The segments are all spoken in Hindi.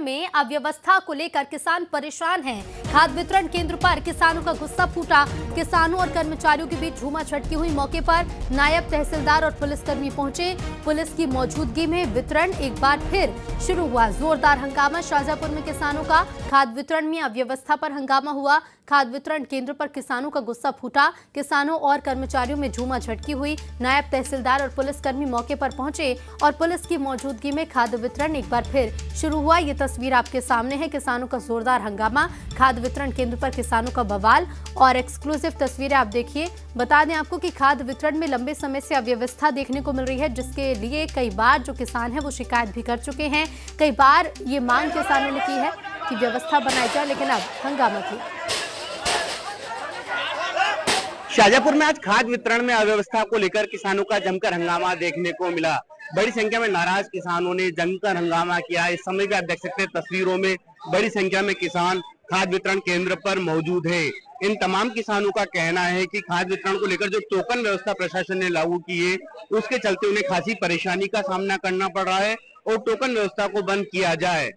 में अव्यवस्था को लेकर किसान परेशान हैं। खाद वितरण केंद्र पर किसानों का गुस्सा फूटा। किसानों और कर्मचारियों के बीच झूमा झटकी हुई। मौके पर नायब तहसीलदार और पुलिसकर्मी पहुंचे। पुलिस की मौजूदगी में वितरण एक बार फिर शुरू हुआ। जोरदार हंगामा। शाहजहांपुर में किसानों का खाद वितरण में अव्यवस्था पर हंगामा हुआ। खाद वितरण केंद्र पर किसानों का गुस्सा फूटा। किसानों और कर्मचारियों में झूमा झटकी हुई। नायब तहसीलदार और पुलिसकर्मी मौके पर पहुंचे और पुलिस की मौजूदगी में खाद वितरण एक बार फिर शुरू हुआ। ये तस्वीर आपके सामने है। किसानों का जोरदार हंगामा। खाद वितरण केंद्र पर किसानों का बवाल और एक्सक्लूसिव तस्वीरें आप देखिए। बता दें आपको कि खाद वितरण में लंबे समय से अव्यवस्था देखने को मिल रही है, जिसके लिए कई बार जो किसान है वो शिकायत भी कर चुके हैं। कई बार ये मांग किसानों ने की है कि व्यवस्था बनाई जाए, लेकिन अब हंगामा किया। शाहजहांपुर में आज खाद वितरण में अव्यवस्था को लेकर किसानों का जमकर हंगामा देखने को मिला। बड़ी संख्या में नाराज किसानों ने जमकर हंगामा किया। इस समय भी आप देख सकते हैं तस्वीरों में बड़ी संख्या में किसान खाद वितरण केंद्र पर मौजूद हैं। इन तमाम किसानों का कहना है कि खाद वितरण को लेकर जो टोकन व्यवस्था प्रशासन ने लागू की है, उसके चलते उन्हें खासी परेशानी का सामना करना पड़ रहा है और टोकन व्यवस्था को बंद किया जाए।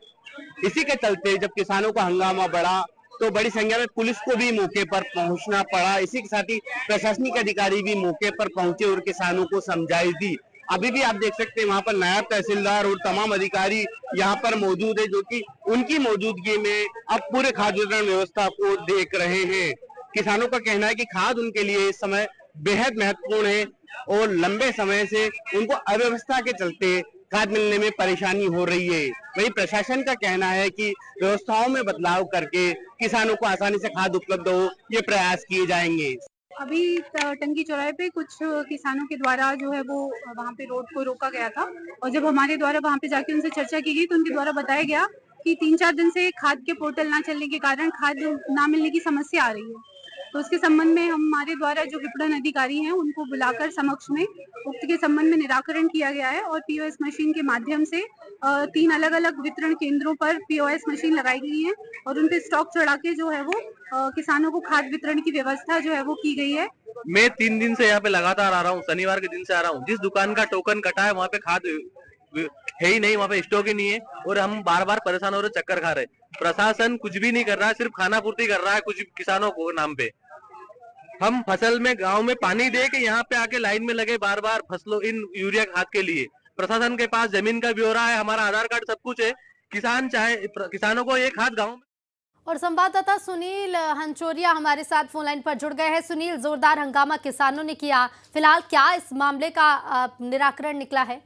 इसी के चलते जब किसानों का हंगामा बढ़ा तो बड़ी संख्या में पुलिस को भी मौके पर पहुंचना पड़ा। इसी के साथ ही प्रशासनिक अधिकारी भी मौके पर पहुंचे और किसानों को समझाइश दी। अभी भी आप देख सकते हैं वहां पर नायब तहसीलदार और तमाम अधिकारी यहाँ पर मौजूद है, जो कि उनकी मौजूदगी में अब पूरे खाद वितरण व्यवस्था को देख रहे हैं। किसानों का कहना है कि खाद उनके लिए इस समय बेहद महत्वपूर्ण है और लंबे समय से उनको अव्यवस्था के चलते खाद मिलने में परेशानी हो रही है। वहीं प्रशासन का कहना है कि व्यवस्थाओं में बदलाव करके किसानों को आसानी से खाद उपलब्ध हो, ये प्रयास किए जाएंगे। अभी टंकी चौराहे पे कुछ किसानों के द्वारा जो है वो वहाँ पे रोड को रोका गया था, और जब हमारे द्वारा वहाँ पे जाके उनसे चर्चा की गई तो उनके द्वारा बताया गया कि 3-4 दिन से खाद के पोर्टल ना चलने के कारण खाद ना मिलने की समस्या आ रही है। तो उसके संबंध में हमारे द्वारा जो विपणन अधिकारी हैं उनको बुलाकर समक्ष में उक्त के संबंध में निराकरण किया गया है, और पीओएस मशीन के माध्यम से 3 अलग-अलग वितरण केंद्रों पर पीओएस मशीन लगाई गई है और उन पे स्टॉक चढ़ा के जो है वो किसानों को खाद वितरण की व्यवस्था जो है वो की गई है। मैं 3 दिन से यहाँ पे लगातार आ रहा हूँ, शनिवार के दिन से आ रहा हूँ। जिस दुकान का टोकन कटा है वहाँ पे खाद है ही नहीं, वहाँ पे स्टॉक ही नहीं है और हम बार बार परेशान हो रहे, चक्कर खा रहे। प्रशासन कुछ भी नहीं कर रहा है, सिर्फ खाना पूर्ति कर रहा है कुछ किसानों को नाम पे। हम फसल में गांव में पानी दे के यहाँ पे आके लाइन में लगे बार बार फसलों इन यूरिया खाद के लिए। प्रशासन के पास जमीन का ब्यौरा है, हमारा आधार कार्ड सब कुछ है। किसान चाहे किसानों को ये खाद गाँव में। और संवाददाता सुनील हंचोरिया हमारे साथ फोन लाइन पर जुड़ गए हैं। सुनील, जोरदार हंगामा किसानों ने किया, फिलहाल क्या इस मामले का निराकरण निकला है?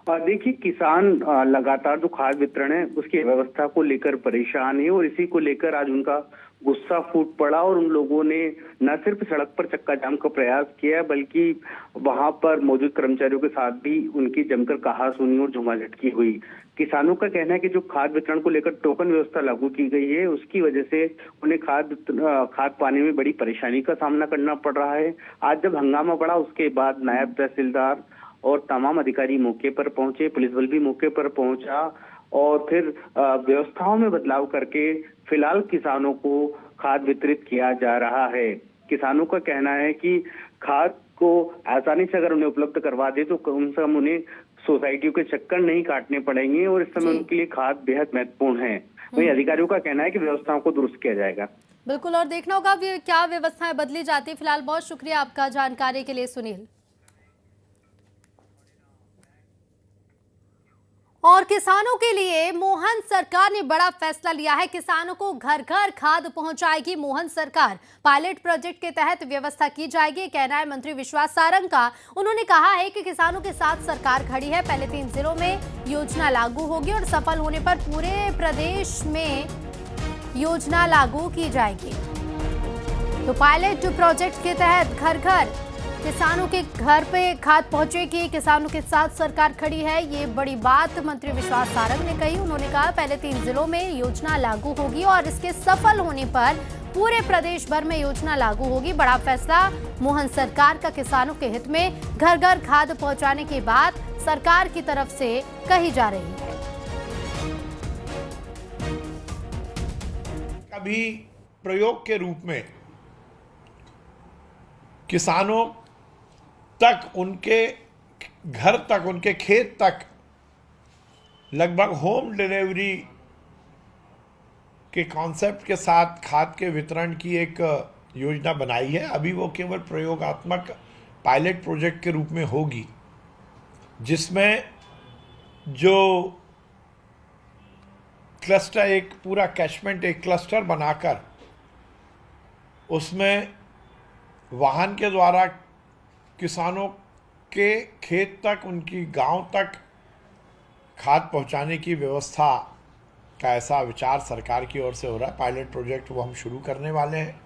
देखिए, किसान लगातार जो खाद वितरण है उसकी व्यवस्था को लेकर परेशान है और इसी को लेकर आज उनका गुस्सा फूट पड़ा और उन लोगों ने न सिर्फ सड़क पर चक्का जाम का प्रयास किया बल्कि वहां पर मौजूद कर्मचारियों के साथ भी उनकी जमकर कहासुनी और झुमाझटकी हुई। किसानों का कहना है कि जो खाद वितरण को लेकर टोकन व्यवस्था लागू की गई है उसकी वजह से उन्हें खाद पाने में बड़ी परेशानी का सामना करना पड़ रहा है। आज जब हंगामा बढ़ा उसके बाद नायब तहसीलदार और तमाम अधिकारी मौके पर पहुंचे, पुलिस बल भी मौके पर पहुंचा और फिर व्यवस्थाओं में बदलाव करके फिलहाल किसानों को खाद वितरित किया जा रहा है। किसानों का कहना है कि खाद को आसानी से अगर उन्हें उपलब्ध करवा दे तो कम से कम उन्हें सोसाइटियों के चक्कर नहीं काटने पड़ेंगे और इस समय उनके लिए खाद बेहद महत्वपूर्ण है। वहीं अधिकारियों का कहना है कि व्यवस्थाओं को दुरुस्त किया जाएगा। बिल्कुल, और देखना होगा क्या व्यवस्थाएं बदली जाती। फिलहाल बहुत शुक्रिया आपका जानकारी के लिए सुनील। और किसानों के लिए मोहन सरकार ने बड़ा फैसला लिया है। किसानों को घर घर खाद पहुंचाएगी मोहन सरकार। पायलट प्रोजेक्ट के तहत व्यवस्था की जाएगी, कहना है मंत्री विश्वास सारंग का। उन्होंने कहा है कि किसानों के साथ सरकार खड़ी है। पहले 3 जिलों में योजना लागू होगी और सफल होने पर पूरे प्रदेश में योजना लागू की जाएगी। तो पायलट प्रोजेक्ट के तहत घर घर किसानों के घर पे खाद पहुंचेगी। किसानों के साथ सरकार खड़ी है, ये बड़ी बात मंत्री विश्वास सारंग ने कही। उन्होंने कहा पहले 3 जिलों में योजना लागू होगी और इसके सफल होने पर पूरे प्रदेश भर में योजना लागू होगी। बड़ा फैसला मोहन सरकार का किसानों के हित में। घर घर खाद पहुंचाने की बात सरकार की तरफ से कही जा रही है। अभी प्रयोग के रूप में किसानों तक, उनके घर तक, उनके खेत तक लगभग होम डिलीवरी के कॉन्सेप्ट के साथ खाद के वितरण की एक योजना बनाई है। अभी वो केवल प्रयोगात्मक पायलट प्रोजेक्ट के रूप में होगी, जिसमें जो क्लस्टर, एक पूरा कैचमेंट, एक क्लस्टर बनाकर उसमें वाहन के द्वारा किसानों के खेत तक, उनकी गांव तक खाद पहुंचाने की व्यवस्था का ऐसा विचार सरकार की ओर से हो रहा है। पायलट प्रोजेक्ट वो हम शुरू करने वाले हैं।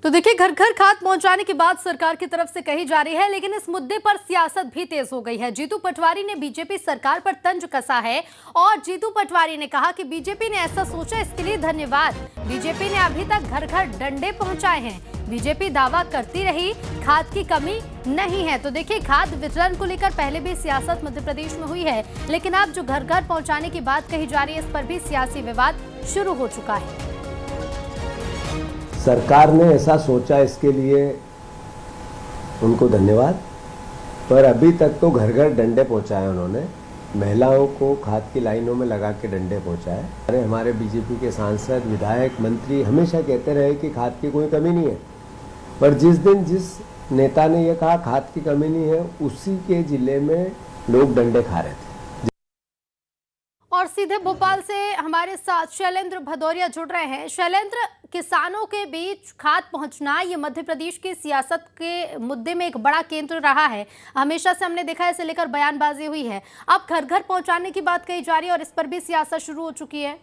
तो देखिए, घर घर खाद पहुंचाने की बात सरकार की तरफ से कही जा रही है, लेकिन इस मुद्दे पर सियासत भी तेज हो गई है। जीतू पटवारी ने बीजेपी सरकार पर तंज कसा है और जीतू पटवारी ने कहा कि बीजेपी ने ऐसा सोचा, इसके लिए धन्यवाद। बीजेपी ने अभी तक घर घर डंडे पहुंचाए हैं। बीजेपी दावा करती रही खाद की कमी नहीं है। तो देखिए, खाद वितरण को लेकर पहले भी सियासत मध्य प्रदेश में हुई है, लेकिन अब जो घर घर पहुंचाने की बात कही जा रही है, इस पर भी सियासी विवाद शुरू हो चुका है। सरकार ने ऐसा सोचा, इसके लिए उनको धन्यवाद। पर अभी तक तो घर घर डंडे पहुंचाए उन्होंने, महिलाओं को खाद की लाइनों में लगा के डंडे पहुंचाए। अरे हमारे बीजेपी के सांसद, विधायक, मंत्री हमेशा कहते रहे कि खाद की कोई कमी नहीं है, पर जिस दिन जिस नेता ने यह कहा खाद की कमी नहीं है, उसी के जिले में लोग डंडे खा रहे थे। और सीधे भोपाल से हमारे साथ शैलेंद्र भदौरिया जुड़ रहे हैं। शैलेंद्र, किसानों के बीच खाद पहुंचना ये मध्य प्रदेश की सियासत के मुद्दे में एक बड़ा केंद्र रहा है। हमेशा से हमने देखा है, इसे लेकर बयानबाजी हुई है। अब घर घर पहुंचाने की बात कही जा रही है और इस पर भी सियासत शुरू हो चुकी है।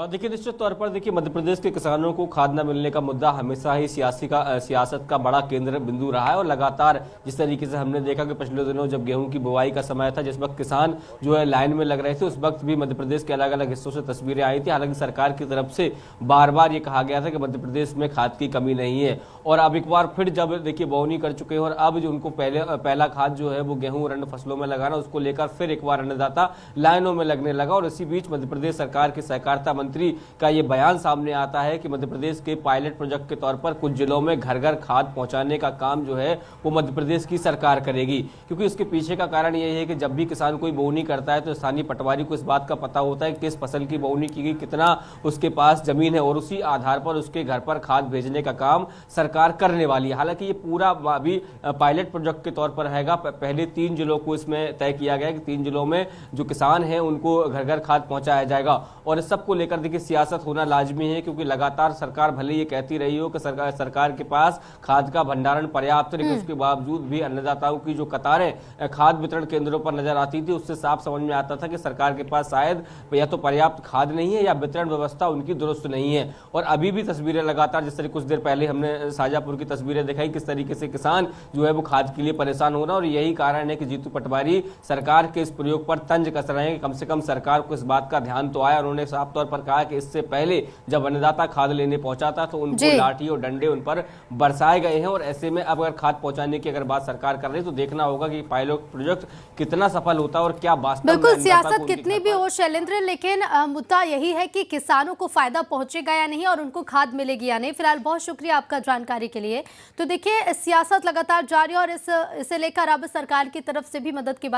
देखिए, निश्चित तौर पर देखिए, मध्य प्रदेश के किसानों को खाद न मिलने का मुद्दा हमेशा ही सियासत का बड़ा केंद्र बिंदु रहा है। और लगातार जिस तरीके से हमने देखा कि पिछले दिनों जब गेहूं की बुआई का समय था, जिस वक्त किसान जो है लाइन में लग रहे थे, उस वक्त भी मध्य प्रदेश के अलग अलग हिस्सों से तस्वीरें आई थी। हालांकि सरकार की तरफ से बार बार ये कहा गया था कि मध्य प्रदेश में खाद की कमी नहीं है। और अब एक बार फिर जब देखिए बोवनी कर चुके हैं और अब जो उनको पहला खाद जो है वो गेहूं और अन्य फसलों में लगाना, उसको लेकर फिर एक बार अन्नदाता लाइनों में लगने लगा। और इसी बीच मध्य प्रदेश सरकार के सहकारिता मंत्री का ये बयान सामने आता है कि मध्य प्रदेश के पायलट प्रोजेक्ट के तौर पर कुछ जिलों में घर घर खाद पहुंचाने का काम जो है वो मध्य प्रदेश की सरकार करेगी। क्योंकि इसके पीछे का कारण यह है कि जब भी किसान कोई बोवनी करता है तो स्थानीय पटवारी को इस बात का पता होता है किस फसल की बोवनी की गई, कितना उसके पास जमीन है, और उसी आधार पर उसके घर पर खाद भेजने का काम सरकार करने वाली है। हालांकि ये पूरा अभी पायलट प्रोजेक्ट के तौर पर रहेगा। पहले 3 जिलों को इसमें तय किया गया है कि 3 जिलों में जो किसान हैं उनको घर घर खाद पहुंचाया जाएगा। और इस सब को लेकर देखिए सियासत होना लाजमी है, क्योंकि लगातार सरकार भले ये कहती रही हो कि सरकार के पास खाद का भंडारण पर्याप्त, लेकिन उसके बावजूद भी अन्नदाताओं की जो कतारें खाद वितरण केंद्रों पर नजर आती थी, उससे साफ समझ में आता था कि सरकार के पास शायद या तो पर्याप्त खाद नहीं है या वितरण व्यवस्था उनकी दुरुस्त नहीं है। और अभी भी तस्वीरें लगातार, जिस तरह कुछ देर पहले हमने शाजापुर की तस्वीरें दिखाई, किस तरीके से किसान जो है वो खाद के लिए परेशान हो रहा है। और यही कारण है कि जीतू पटवारी सरकार के इस प्रयोग पर तंज कस रहे हैं कि कम से कम सरकार को इस बात का ध्यान तो आया। उन्होंने साफ तौर पर कहा कि इससे पहले जब अन्नदाता खाद लेने पहुंचा था तो उनको लाठी और डंडे उन पर बरसाए गए हैं। और ऐसे में अब अगर खाद पहुंचाने की अगर बात सरकार कर रही है तो देखना होगा कि पायलट प्रोजेक्ट कितना सफल होता है और क्या वास्तव में बिल्कुल सियासत कितनी भी हो शैलेंद्र, लेकिन मुद्दा यही है कि किसानों को फायदा पहुंचेगा या नहीं और उनको खाद मिलेगी या नहीं। फिलहाल बहुत शुक्रिया आपका जानकारी के लिए। तो देखिए, सियासत लगातार जारी है और इसे लेकर अब सरकार की तरफ से भी मदद की बात